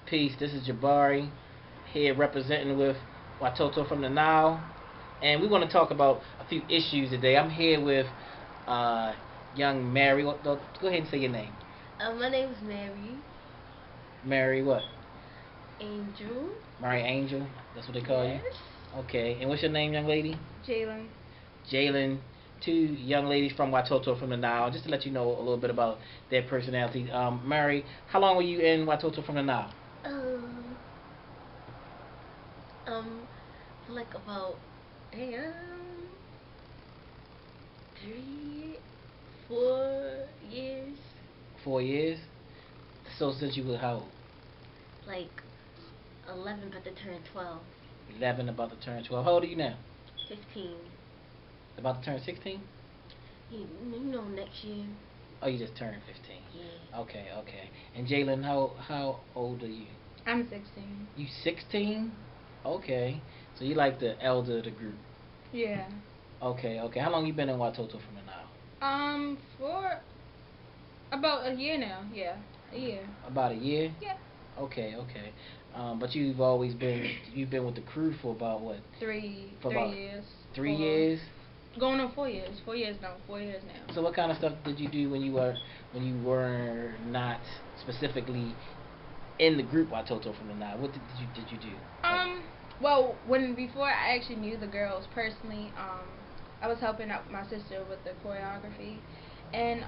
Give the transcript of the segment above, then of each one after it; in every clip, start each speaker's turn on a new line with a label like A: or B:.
A: Peace. This is Jabari here representing with Watoto from the Nile, and we want to talk about a few issues today. I'm here with uh, young Mary. Go ahead and say your name.
B: My name is Mary
A: Mary what?
B: Angel.
A: Mary Angel. That's what they call you.
B: Yes.
A: Okay. And what's your name, young lady?
B: Jalen.
A: Jalen. Two young ladies from Watoto from the Nile. Just to let you know a little bit about their personality. Mary, how long were you in Watoto from the Nile?
B: Um, um, for like about damn 3, 4 years.
A: 4 years. So since you were how old?
B: Like 11, about to turn 12.
A: 11, about to turn 12. How old are you now?
B: 15.
A: About to turn 16?
B: Next year.
A: Oh, you just turned 15.
B: Yeah.
A: Okay, okay. And Jalen, how old are you?
C: I'm 16.
A: You 16? Okay. So you like the elder of the group.
C: Yeah.
A: Okay, okay. How long you been in Watoto from the Nile?
C: For about a year now. Yeah, a year.
A: About a year?
C: Yeah.
A: Okay, okay. But you've been with the crew for about what? For
C: Three
A: about
C: years.
A: 3 years?
C: Going on 4 years. 4 years now. 4 years now.
A: So what kind of stuff did you do when you were not specifically in the group Watoto from the Nile? What did you do?
C: Well, when before I actually knew the girls personally, I was helping out my sister with the choreography, and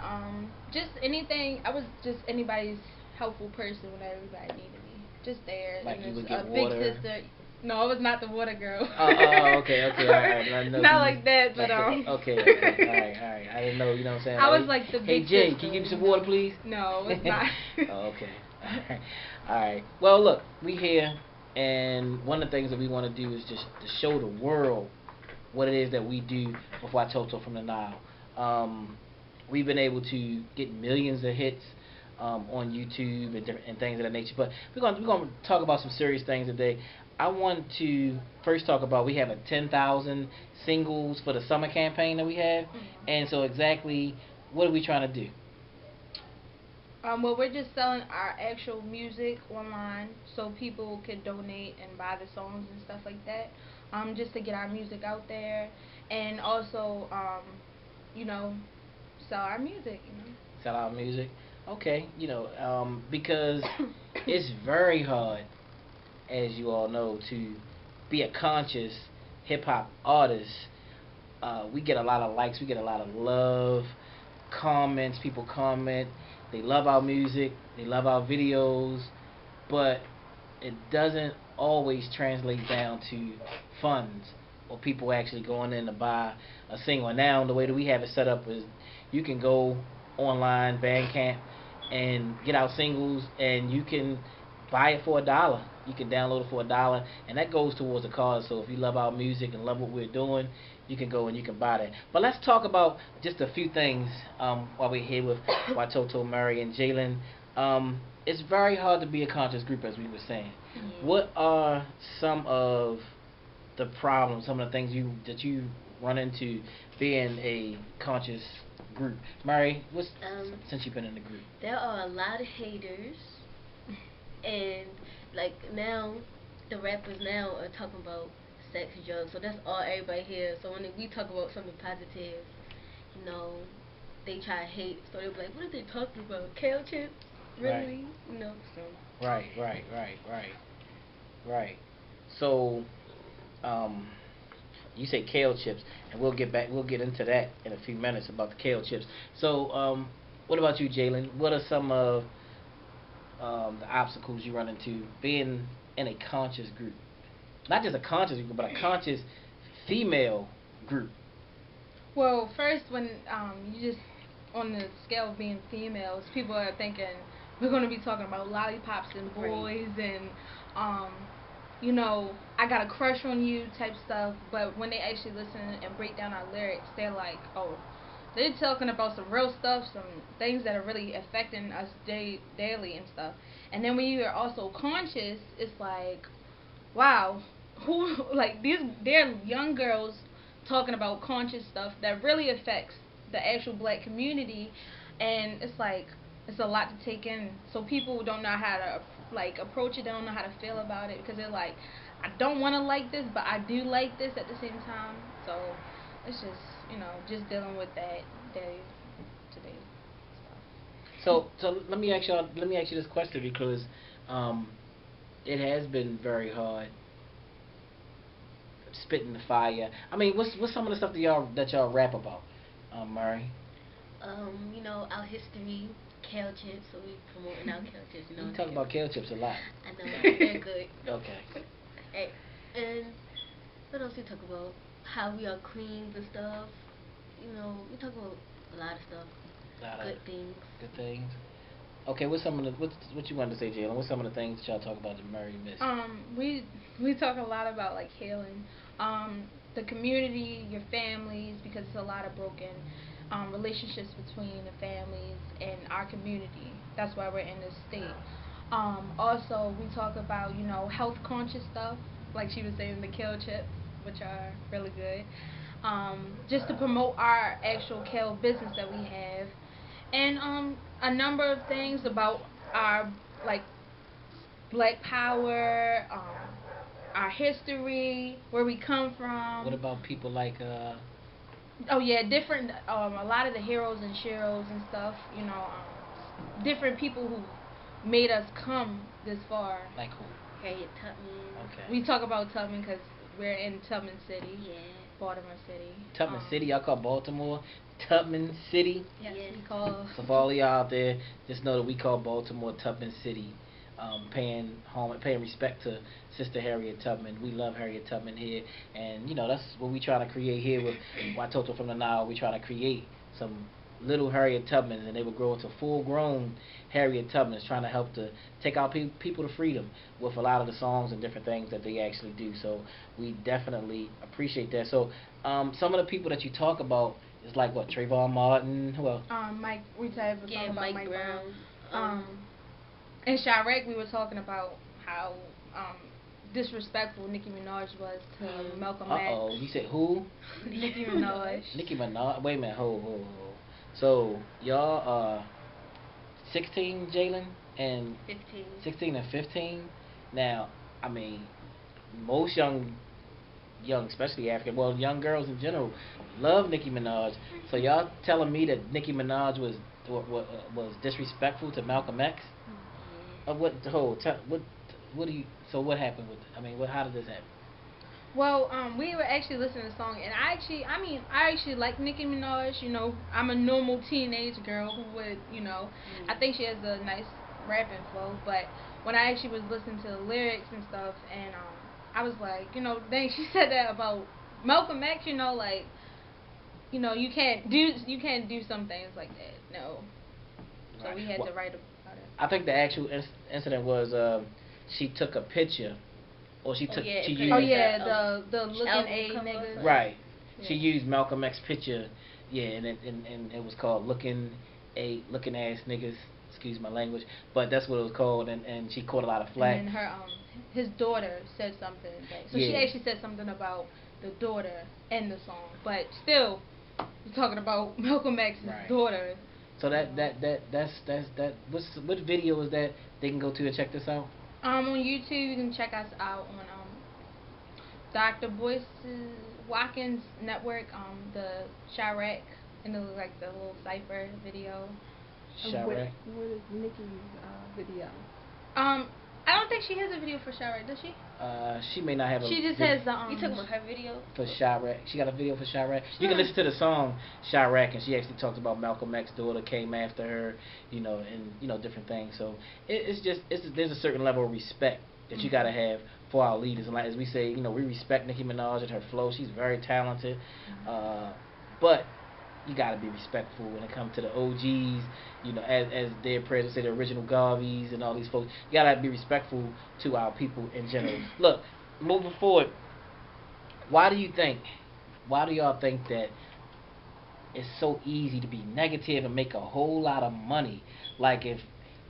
C: just anything. I was just anybody's helpful person when everybody needed me. Just there,
A: Like
C: and
A: you
C: it's
A: would
C: a
A: get
C: big
A: water.
C: sister. No, I was not the water girl.
A: Oh, okay, okay, all right. I know
C: Not
A: these,
C: like that, but
A: okay, okay, all right, all right. I didn't know, you know what I'm saying?
C: I
A: Like,
C: was like the
A: hey
C: big
A: Jay,
C: sister.
A: can you give me some water, please?
C: No, it's not.
A: Oh, okay, all right, all right. Well, look, we here, and one of the things that we want to do is just to show the world what it is that we do with Watoto from the Nile. We've been able to get millions of hits on YouTube and things of that nature. But we're gonna talk about some serious things today. I want to first talk about we have a 10,000 singles for the summer campaign that we have, and so exactly what are we trying to do?
C: Well, we're just selling our actual music online so people could donate and buy the songs and stuff like that. Just to get our music out there and also, you know, sell our music.
A: Sell our music, okay? Because it's very hard, as you all know, to be a conscious hip hop artist. We get a lot of likes, we get a lot of love, comments. People comment, they love our music, they love our videos, but it doesn't always translate down to funds or people actually going in to buy a single. Now, the way that we have it set up is you can go online, Bandcamp, and get our singles, and you can buy it for $1. You can download it for $1, and that goes towards the cause. So if you love our music and love what we're doing, you can go and you can buy that. But let's talk about just a few things while we're here with Watoto, Murray, and Jalen. It's very hard to be a conscious group, as we were saying.
B: Yeah.
A: What are some of the problems, some of the things you run into being a conscious group? Mary, since you've been in the group?
B: There are a lot of haters, and like now, the rappers now are talking about sex, drugs. So that's all everybody hears. So when we talk about something positive, you know, they try to hate. So they'll be like, "What are they talking about? Kale chips?
A: Right.
B: Really? You know?" So
A: Right, right, right, right, right. So, um, you say kale chips, and we'll get into that in a few minutes about the kale chips. So, what about you, Jalen? What are some of the obstacles you run into being in a conscious group? Not just a conscious group, but a conscious female group.
C: Well, first, when you just on the scale of being females, people are thinking we're gonna be talking about lollipops and
B: right.
C: boys and um, I got a crush on you type stuff. But when they actually listen and break down our lyrics, they're like, oh, they're talking about some real stuff, some things that are really affecting us daily and stuff. And then when you are also conscious, it's like, wow, who like these? They're young girls talking about conscious stuff that really affects the actual black community, and it's like, it's a lot to take in. So people don't know how to like approach it. They don't know how to feel about it because they're like, I don't want to like this, but I do like this at the same time. So it's just just dealing with that day to day stuff.
A: So let me ask you this question because um, it has been very hard spitting the fire. I mean, what's some of the stuff that y'all rap about, Murray?
B: Our history, kale chips, so we promoting our kale chips,
A: You talk about kale chips a lot.
B: I know, they're good.
A: Okay.
B: Hey, and what else we talk about? How we are queens and stuff. We talk about a lot of stuff.
A: Lot of
B: Good things.
A: good things. Okay, what's some of the what you wanted to say, Jalen? What's some of the things that y'all talk about that Murray missed?
C: We talk a lot about like healing, the community, your families, because it's a lot of broken relationships between the families and our community. That's why we're in this state. Also, we talk about health conscious stuff, like she was saying, the kale chips, which are really good. Just to promote our actual kale business that we have, and a number of things about our like Black Power, our history, where we come
A: What
C: from.
A: about people like
C: Oh yeah, different. A lot of the heroes and sheroes and stuff. Different people who made us come this far.
A: like who?
B: Harriet Tubman.
A: Okay.
C: We talk about Tubman because we're in Tubman City,
B: Yeah.
C: Baltimore City.
A: Tubman City, y'all call Baltimore Tubman City.
C: Yes,
B: Yes.
C: we call.
A: So for all of y'all out there, just know that we call Baltimore Tubman City. Paying respect to Sister Harriet Tubman. We love Harriet Tubman here, and that's what we try to create here with Watoto from the Nile. We try to create some little Harriet Tubmans, and they will grow into full-grown Harriet Tubmans, trying to help to take our people to freedom with a lot of the songs and different things that they actually do. So we definitely appreciate that. So some of the people that you talk about is like what, Trayvon Martin, who else?
C: Mike, we said
B: Yeah,
C: about
B: Mike Brown.
C: In Chirac, we were talking about how disrespectful Nicki Minaj was to Malcolm X.
A: Uh-oh, you said who?
C: Nicki Minaj.
A: Nicki Minaj. Wait a minute, hold. So y'all 16, Jalen, and
B: 15.
A: 16 and 15. Now, I mean, most young, especially young girls in general, love Nicki Minaj. So y'all telling me that Nicki Minaj was disrespectful to Malcolm X? What the whole what do you? So what happened with? I mean, how did this happen?
C: Well, we were actually listening to the song, and I actually like Nicki Minaj. I'm a normal teenage girl who would, I think she has a nice rapping flow. But when I actually was listening to the lyrics and stuff, and I was like, dang, she said that about Malcolm X. Like, you can't do some things like that. No. So
A: Right.
C: we had
A: Well,
C: to write about it.
A: I think the actual incident was she took a picture, or she took
B: yeah,
A: she
B: it put it
A: used
C: Oh
B: as
C: yeah,
B: a,
C: the looking
B: album
C: A
B: cover or
C: niggas.
B: something.
A: right.
C: Yeah.
A: She used Malcolm X picture, yeah, and it was called looking ass niggas. Excuse my language, but that's what it was called, and she caught a lot of flack.
C: And then his daughter said something. So she
A: Yeah.
C: actually said something about the daughter in the song, but still, we're talking about Malcolm X's
A: Right.
C: daughter.
A: So that's what video is that they can go to and check this out?
C: On YouTube, you can check us out on Dr. Boyce Watkins Network, the Chirac, and like the little cipher video.
A: Chirac.
D: What is Nicki's video?
C: I don't think she has a video for Chirac, does she?
A: She may not have a.
C: She just
A: vid-
C: has the
B: You talking about her video?
A: for Chirac. She got a video for Chirac. You can listen to the song Chirac, and she actually talked about Malcolm X's daughter came after her, and different things. So there's a certain level of respect that you gotta have for our leaders. And like as we say, we respect Nicki Minaj and her flow. She's very talented, but you gotta be respectful when it comes to the OGs. As their president say, the original Garveys and all these folks. You gotta be respectful to our people in general. Look, moving forward, why do y'all think that it's so easy to be negative and make a whole lot of money? Like if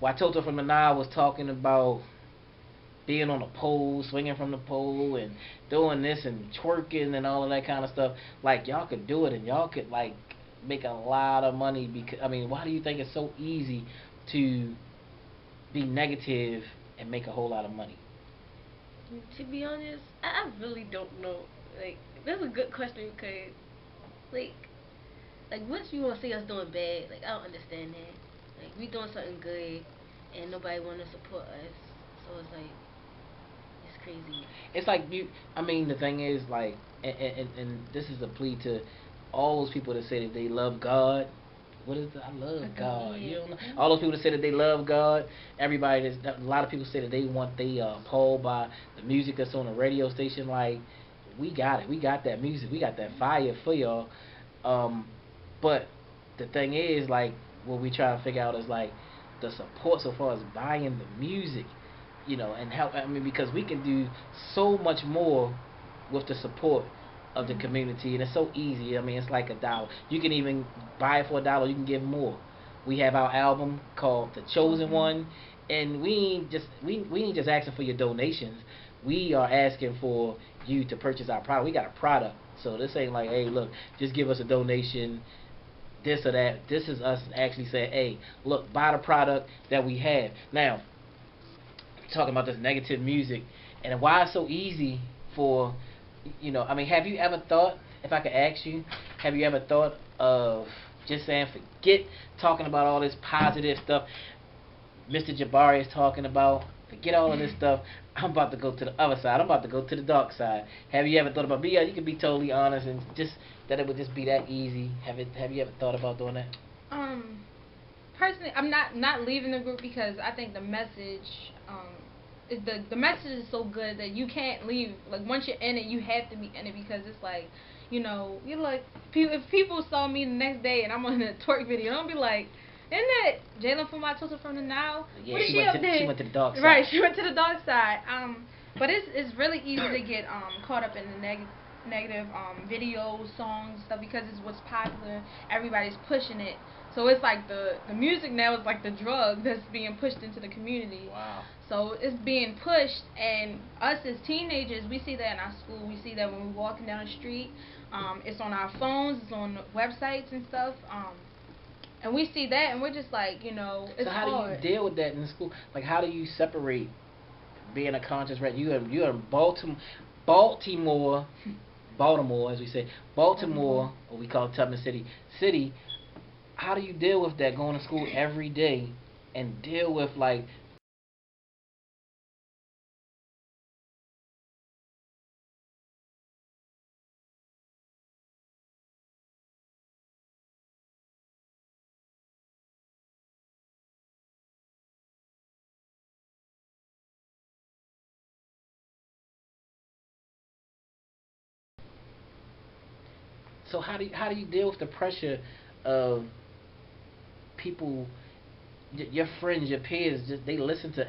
A: Watoto from the Nile was talking about being on a pole, swinging from the pole, and doing this and twerking and all of that kind of stuff. Like y'all could do it, and y'all could like make a lot of money. Because why do you think it's so easy to be negative and make a whole lot of money?
B: To be honest, I really don't know. Like, that's a good question because, like, what you want to see us doing bad? Like, I don't understand that. Like, we doing something good, and nobody want to support us. So it's like, it's crazy.
A: It's like you. I mean, the thing is, like, and this is a plea to all those people that say that they love God. What is I love God. You don't know. All those people that say that they love God. Everybody a lot of people say that they want they appalled by the music that's on the radio station. Like, we got it. We got that music. We got that fire for y'all. Um, but the thing is, like, what we try to figure out is like the support so far as buying the music, and help. I mean, because we can do so much more with the support of the community, and it's so easy. I mean, it's like $1. You can even buy it for $1. You can give more. We have our album called The Chosen One, and we ain't just asking for your donations. We are asking for you to purchase our product. We got a product, so this ain't like, hey, look, just give us a donation, this or that. This is us actually saying, hey, look, buy the product that we have. Now, talking about this negative music and why it's so easy for, I mean, have you ever thought, if I could ask you, have you ever thought of just saying, forget talking about all this positive stuff Mr. Jabari is talking about, forget all of this stuff, I'm about to go to the other side, I'm about to go to the dark side? Have you ever thought about, you can be totally honest and just, that it would just be that easy? Have you ever thought about doing that?
C: Personally, I'm not leaving the group because I think the message, the message is so good that you can't leave. Like, once you're in it, you have to be in it, because it's like, you're like, if people saw me the next day and I'm on a twerk video, don't be like, isn't that Jalen from Watoto From the Nile?
A: Yeah,
C: what is she up there?
A: She went to the dark side.
C: Right, she went to the dark side. But it's really easy to get caught up in the negative videos, songs, stuff, because it's what's popular. Everybody's pushing it. So it's like the music now is like the drug that's being pushed into the community.
A: Wow.
C: So it's being pushed, and us as teenagers, we see that in our school. We see that when we're walking down the street. It's on our phones. It's on websites and stuff. And we see that, and we're just like, it's hard.
A: So how do you deal with that in school? Like, how do you separate being a conscious rat? You're in Baltimore, as we say, Baltimore, or we call it Tubman City. How do you deal with that, going to school every day and deal with, like, so how do you deal with the pressure of people, your friends, your peers, just they listen to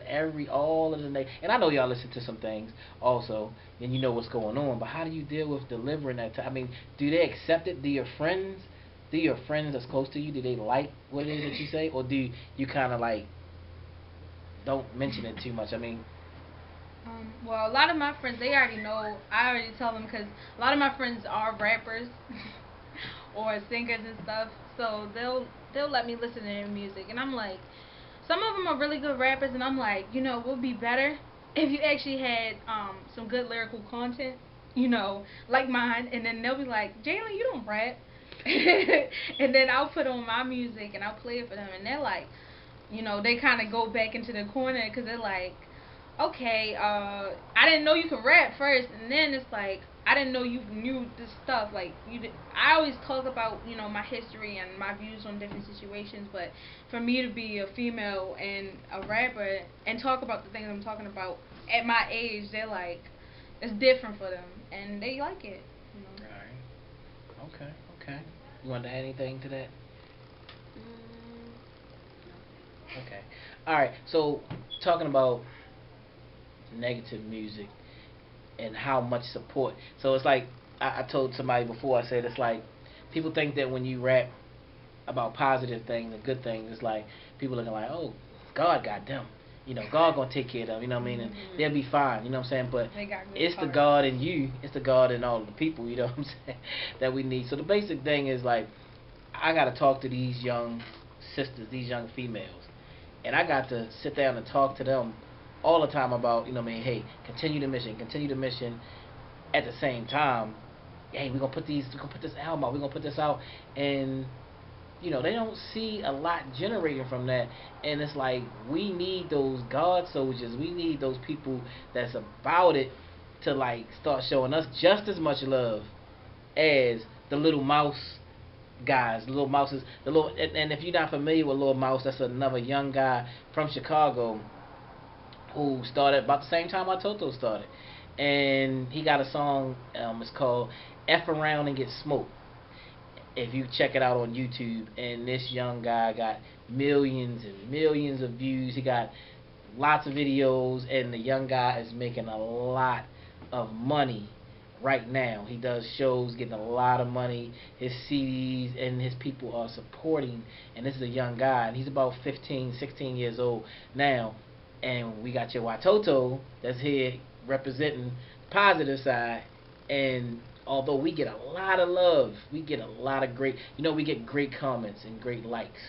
A: all of the and I know y'all listen to some things also, and you know what's going on, but how do you deal with delivering that? I mean, do they accept it? Do your friends that's close to you, do they like what it is that you say, or do you kind of like don't mention it too much? I mean,
C: well, a lot of my friends, they already know. I already tell them, because a lot of my friends are rappers or singers and stuff. So they'll let me listen to their music, and I'm like, some of them are really good rappers, and I'm like, it would be better if you actually had some good lyrical content, like mine. And then they'll be like, Jalen, you don't rap. And then I'll put on my music and I'll play it for them, and they're like, they kind of go back into the corner, because they're like, okay, I didn't know you could rap first, and then it's like, I didn't know you knew this stuff. Like, I always talk about, my history and my views on different situations, but for me to be a female and a rapper and talk about the things I'm talking about at my age, they're like, it's different for them, and they like it.
A: Alright. Okay. You want to add anything to that?
B: No.
A: Okay. Alright, so talking about negative music and how much support. So it's like, I told somebody before, I said it's like, people think that when you rap about positive things and good things, it's like, people are like, oh, God got them. God gonna take care of them, you know what I mean? And they'll be fine, you know what I'm saying? But it's the God in you, it's the God in all the people, you know what I'm saying, that we need. So the basic thing is, like, I gotta talk to these young sisters, these young females, and I got to sit down and talk to them all the time about, hey, continue the mission. At the same time, hey, we're gonna put this album out, we're gonna put this out, and they don't see a lot generating from that. And it's like, we need those God soldiers, we need those people that's about it to like start showing us just as much love as the Little Mouse guys, the Little Mouses, and if you're not familiar with Little Mouse, that's another young guy from Chicago who started about the same time Watoto started, and he got a song. It's called "F Around and Get Smoked." If you check it out on YouTube, and this young guy got millions and millions of views. He got lots of videos, and the young guy is making a lot of money right now. He does shows, getting a lot of money. His CDs and his people are supporting, and this is a young guy, and he's about 15, 16 years old now. And we got your Watoto that's here representing the positive side. And although we get a lot of love, we get a lot of great, we get great comments and great likes.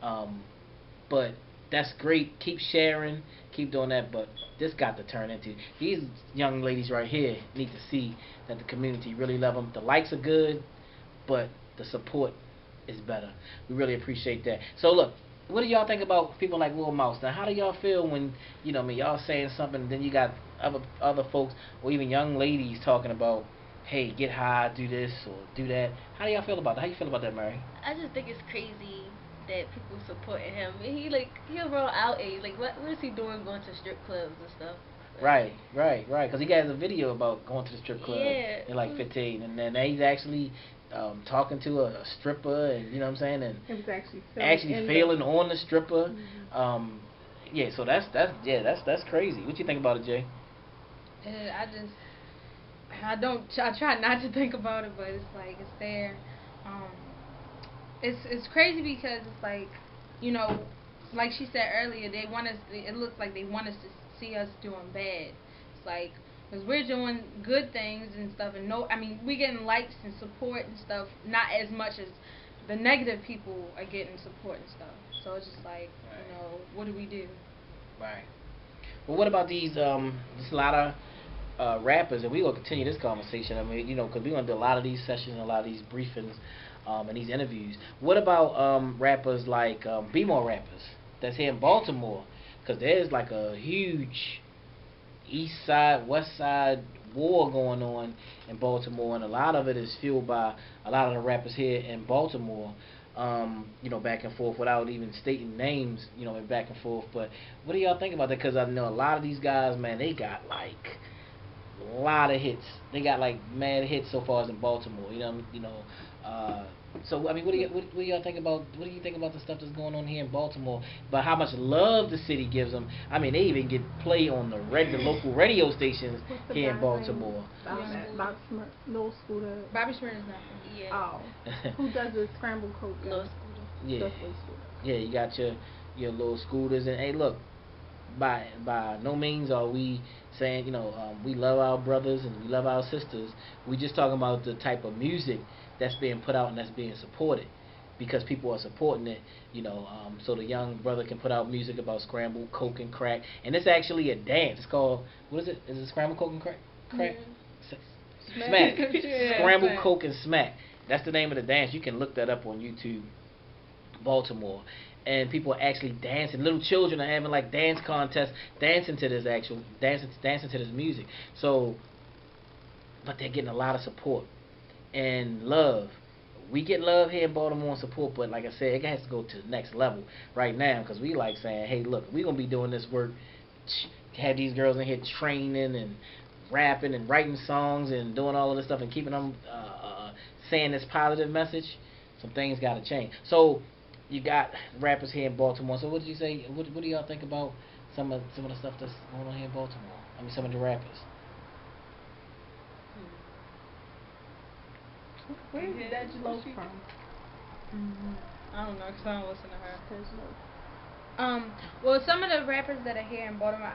A: But that's great. Keep sharing, keep doing that. But this got to turn into, these young ladies right here need to see that the community really love them. The likes are good, but the support is better. We really appreciate that. So look, what do y'all think about people like Lil Mouse? Now, how do y'all feel when y'all saying something, and then you got other folks or even young ladies talking about, hey, get high, do this or do that? How do y'all feel about that? How you feel about that, Mary?
B: I just think it's crazy that people supporting him. And he around our age. Like, what is he doing going to strip clubs and stuff?
A: Right. Because he has a video about going to the strip club
B: Yeah.
A: in like 15, and then he's actually talking to a stripper, and you know what I'm saying, and
D: it was actually
A: failing on the stripper.
D: Mm-hmm.
A: Yeah, so that's crazy. What you think about it, Jay?
C: I try not to think about it, but it's like, it's there. Um, it's crazy because it's like, like she said earlier, they want us. It looks like they want us to see us doing bad. It's like, because we're doing good things and stuff, and we're getting likes and support and stuff, not as much as the negative people are getting support and stuff. So it's just like, what do we do?
A: Right. Well, what about these? There's a lot of rappers, and we gonna continue this conversation. I mean, because we gonna do a lot of these sessions, and a lot of these briefings, and these interviews. What about rappers like B-more rappers that's here in Baltimore? Because there's like a huge East Side, West Side war going on in Baltimore, and a lot of it is fueled by a lot of the rappers here in Baltimore. Back and forth without even stating names, and back and forth. But what do y'all think about that? Because I know a lot of these guys, man, they got like a lot of hits. They got like mad hits so far as in Baltimore. So I mean, what do y'all think about? What do you think about the stuff that's going on here in Baltimore? But how much love the city gives them? I mean, they even get play on the local radio stations here in Baltimore.
D: Little Scooter.
C: Bobby Smurf is not from here.
B: Yeah.
D: Oh, who does the scrambled coke?
B: Little Scooter.
A: Yeah. Yeah, you got your little scooters, and hey, look, by no means are we saying we love our brothers and we love our sisters. We just talking about the type of music that's being put out and that's being supported, because people are supporting it. So the young brother can put out music about scrambled coke and crack, and it's actually a dance. It's called, what is it? Is it scrambled coke and crack? Smack. Scrambled coke and smack. That's the name of the dance. You can look that up on YouTube. Baltimore, and people are actually dancing. Little children are having like dance contests, dancing to this music. So, but they're getting a lot of support and love. We get love here in Baltimore and support, but like I said, it has to go to the next level right now, because we like saying, hey, look, we're gonna be doing this work. Have these girls in here training and rapping and writing songs and doing all of this stuff and keeping them saying this positive message. Some things got to change. So you got rappers here in Baltimore. So what did you say? What do y'all think about some of the stuff that's going on here in Baltimore? I mean, some of the rappers.
D: Where is that Lo from?
C: I don't know, because I don't listen to her. Well, some of the rappers that are here in Baltimore,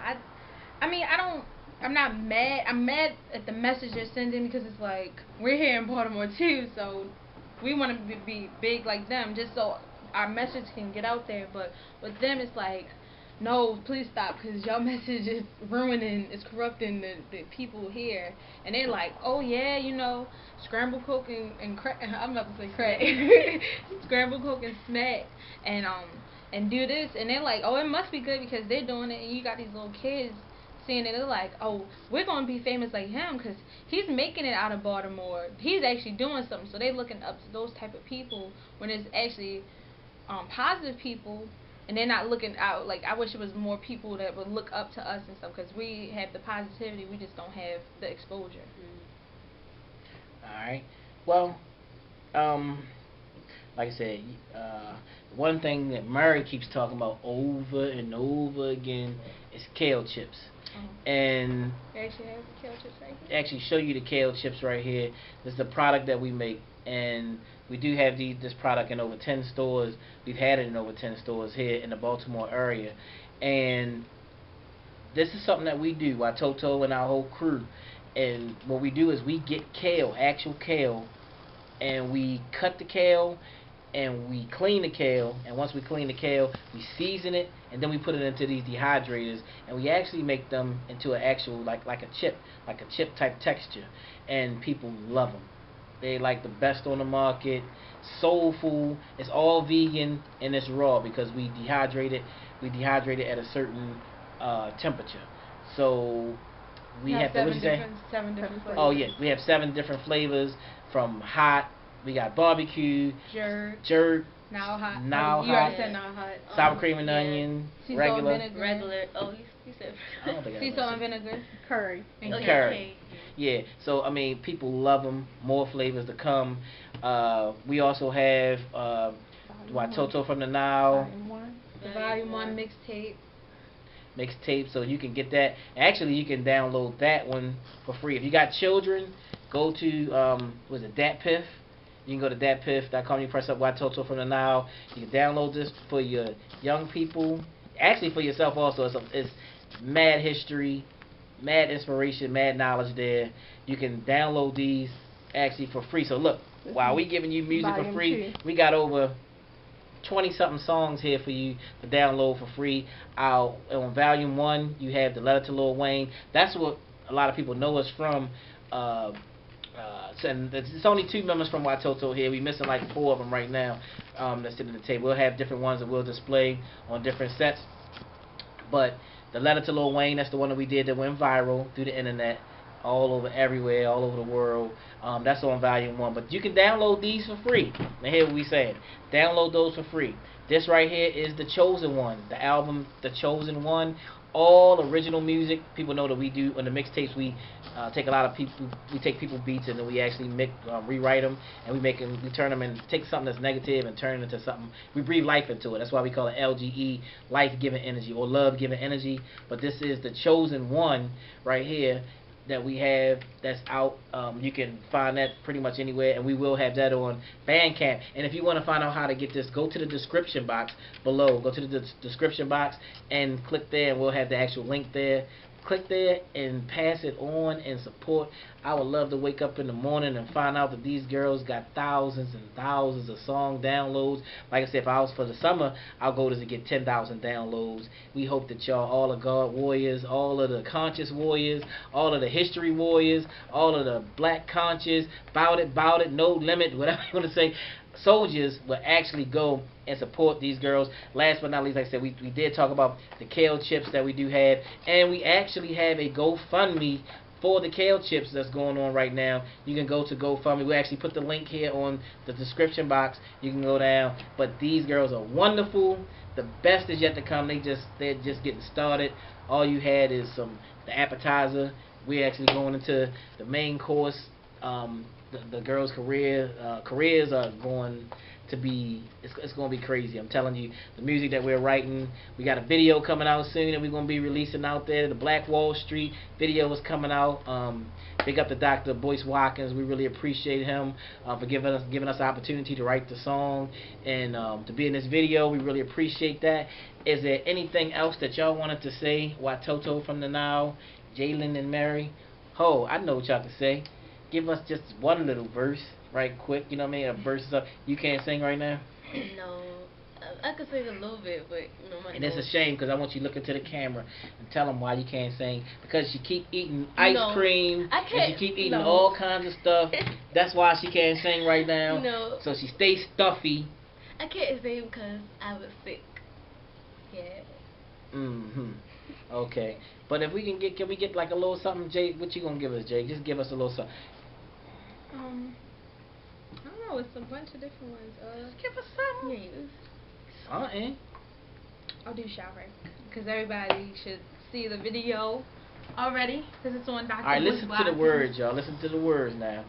C: I'm not mad. I'm mad at the message they're sending, because it's like, we're here in Baltimore too, so we want to be big like them, just so our message can get out there. But with them, it's like, no, please stop, because your message is ruining, it's corrupting the people here. And they're like, oh yeah, scrambled coke and crack. I'm about to say crack. Scrambled coke and smack, and do this. And they're like, oh, it must be good because they're doing it. And you got these little kids seeing it. They're like, oh, we're gonna be famous like him because he's making it out of Baltimore. He's actually doing something. So they're looking up to those type of people when it's actually positive people. And they're not looking out. Like, I wish it was more people that would look up to us and stuff, because we have the positivity, we just don't have the exposure.
A: Alright. Well, like I said, one thing that Murray keeps talking about over and over again is kale chips. And
C: they actually have the kale chips right here.
A: Actually show you the kale chips right here. This is the product that we make, and we do have this product in over 10 stores. We've had it in over 10 stores here in the Baltimore area, and this is something that we do, Watoto and our whole crew. And what we do is we get kale, actual kale, and we cut the kale and we clean the kale, and once we clean the kale, we season it, and then we put it into these dehydrators, and we actually make them into an actual like a chip type texture, and people love them. They like the best on the market, soulful. It's all vegan and it's raw because we dehydrate it. We dehydrate it at a certain temperature. So we have to,
C: seven different flavors.
A: Oh yeah, we have 7 different flavors, from hot. We got barbecue, jerk,
C: now hot.
B: You
C: already said now hot.
A: sour cream and onion,
C: sea
A: regular.
B: Regular. Oh, you said.
A: I don't think I
C: sea
A: ever
C: salt
A: said
C: and vinegar.
D: Curry.
C: And
A: curry. Yeah. So I mean, people love them. More flavors to come. We also have Watoto from the Nile.
C: The Volume 1
A: mixtape, so you can get that. Actually, you can download that one for free. If you got children, go to DatPiff. You can go to datpiff.com. You press up Watoto from the Nile. You can download this for your young people. Actually, for yourself also. It's mad history, mad inspiration, mad knowledge there. You can download these actually for free. So look, while we giving you music for free, we got over 20-something songs here for you to download for free. On Volume 1, you have the Letter to Lil Wayne. That's what a lot of people know us from. And it's only 2 members from Watoto here. We're missing like 4 of them right now that's sitting at the table. We'll have different ones that we'll display on different sets. But the Letter to Lil Wayne, that's the one that we did that went viral through the internet, all over everywhere, all over the world. That's on Volume 1. But you can download these for free. Now hear what we saying. Download those for free. This right here is The Chosen One, the album The Chosen One. All original music. People know that we do on the mixtapes. We take a lot of people. We take people beats and then we actually rewrite them, and we turn them and take something that's negative and turn it into something. We breathe life into it. That's why we call it LGE, life-giving energy or love-giving energy. But this is The Chosen One right here that we have that's out. You can find that pretty much anywhere, and we will have that on Bandcamp. And if you want to find out how to get this, go to the description box below. Go to the description box and click there, and we'll have the actual link there. Click there and pass it on and support. I would love to wake up in the morning and find out that these girls got thousands and thousands of song downloads. Like I said, if I was for the summer, our goal is to get 10,000 downloads. We hope that y'all, all the God warriors, all of the conscious warriors, all of the history warriors, all of the black conscious, bout it, no limit, whatever you want to say, soldiers will actually go and support these girls. Last but not least, like I said, we did talk about the kale chips that we do have, and we actually have a GoFundMe for the kale chips that's going on right now. You can go to GoFundMe. We actually put the link here on the description box. You can go down. But these girls are wonderful. The best is yet to come. They're just getting started. All you had is the appetizer. We're actually going into the main course. The girls' careers are going to be, it's going to be crazy. I'm telling you, the music that we're writing, we got a video coming out soon that we're going to be releasing out there. The Black Wall Street video is coming out. Big up to Dr. Boyce Watkins. We really appreciate him for giving us the opportunity to write the song and to be in this video. We really appreciate that. Is there anything else that y'all wanted to say? Watoto from the Nile, Jalen and Mary. I know what y'all can say. Give us just one little verse, right quick, you know what I mean? A verse or something. You can't sing right now?
B: No. I could sing a little bit, but my
A: And it's a
B: nose.
A: shame because I want you to look into the camera and tell them why you can't sing. Because she keep eating ice
B: No,
A: cream
B: I
A: and
B: can't.
A: she keep eating
B: No.
A: all kinds of stuff. That's why she can't sing right now.
B: No.
A: So she stays stuffy.
B: I can't sing because I was sick. Yeah.
A: Okay. But if we can we get like a little something, Jay? What you gonna give us, Jay? Just give us a little something.
C: I don't know. It's a bunch of different ones.
A: Give us something.
B: Yeah.
A: Something.
C: I'll do shower because everybody should see the video already because it's on Dr.
A: All right,
C: Wood's
A: listen to
C: blog.
A: the words, y'all. Listen to the words now.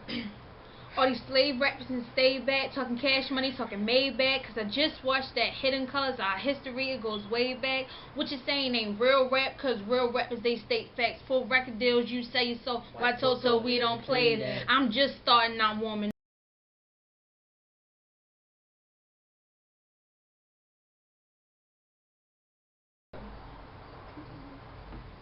C: All these slave rappers and stay back, talking cash money, talking made back. Cause I just watched that Hidden Colors, Our History, it goes way back. What you saying ain't real rap, cause real rappers they state facts. Full record deals, you say you so. Watoto, we don't play it. I'm just starting, I'm warming.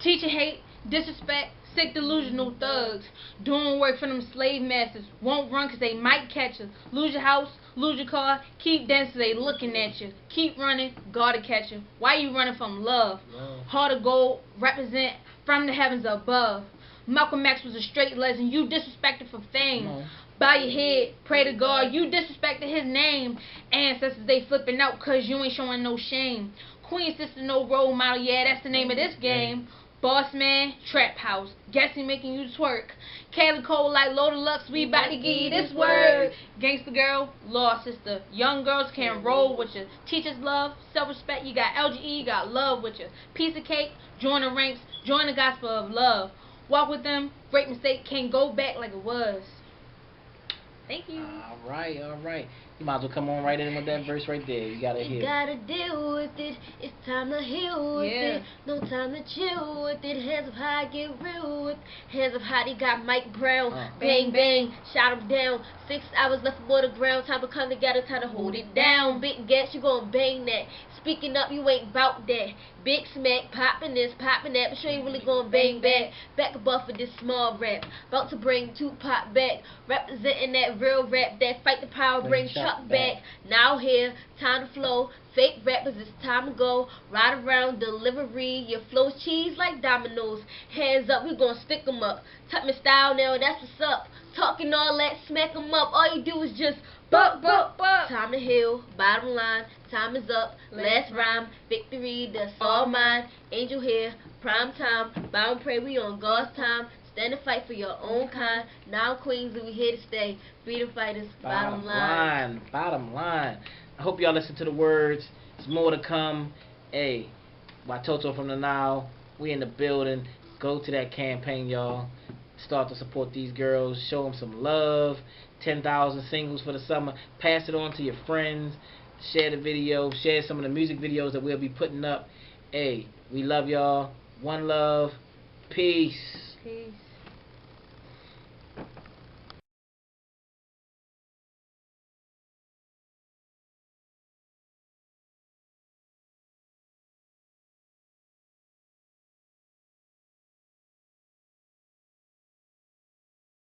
C: Teacher hate, disrespect, sick delusional thugs. Doing work for them slave masters. Won't run cause they might catch us. Lose your house, lose your car. Keep dancing, they looking at you. Keep running, gotta catch you. Why you running from love? Heart of gold, represent from the heavens above. Malcolm X was a straight legend. You disrespected for fame. Bow your head, pray to God. You disrespected his name. Ancestors they flipping out cause you ain't showing no shame. Queen sister no role model. Yeah, that's the name of this game. Boss man, trap house, guessing making you twerk. Kayla Cole like Low Deluxe, we bout to give you this word. Gangsta girl, law sister, young girls can't roll with you. Teachers love, self-respect, you got LGE, you got love with you. Piece of cake, join the ranks, join the gospel of love. Walk with them, great mistake, can't go back like it was. Thank you.
A: All right. You might as well come on right in with that verse right there. You gotta hear.
B: You gotta deal with it. It's time to heal with
C: Yeah.
B: it. No time to chill with it. Hands up high, get real with. Hands up high, they got Mike Brown. Bang bang, shot him down. 6 hours left for the ground. Time to come together, time to hold it down. Big gas, you gon' bang that. Speaking up, you ain't bout that. Big smack, poppin' this, poppin' that, but you ain't really gon' bang back. Back above for this small rap. About to bring Tupac back. Representing that real rap, that fight the power, bring Chuck back. Now here, time to flow. Fake rappers, it's time to go. Ride around delivery, your flow's cheese like dominoes. Hands up, we gon' stick 'em up. Tuck my style now, that's what's up. Talking all that, smack 'em up. All you do is just buck. Time to heal, bottom line. Time is up, last rhyme. Victory, that's all mine. Angel here, prime time. Bow and pray, we on God's time. Stand and fight for your own kind. Now Queens, we here to stay. Freedom fighters, bottom line.
A: Bottom line. I hope y'all listen to the words. There's more to come. Hey, Watoto from the Nile. We in the building. Go to that campaign, y'all. Start to support these girls. Show them some love. 10,000 singles for the summer. Pass it on to your friends. Share the video. Share some of the music videos that we'll be putting up. Hey, we love y'all. One love. Peace.
C: Peace.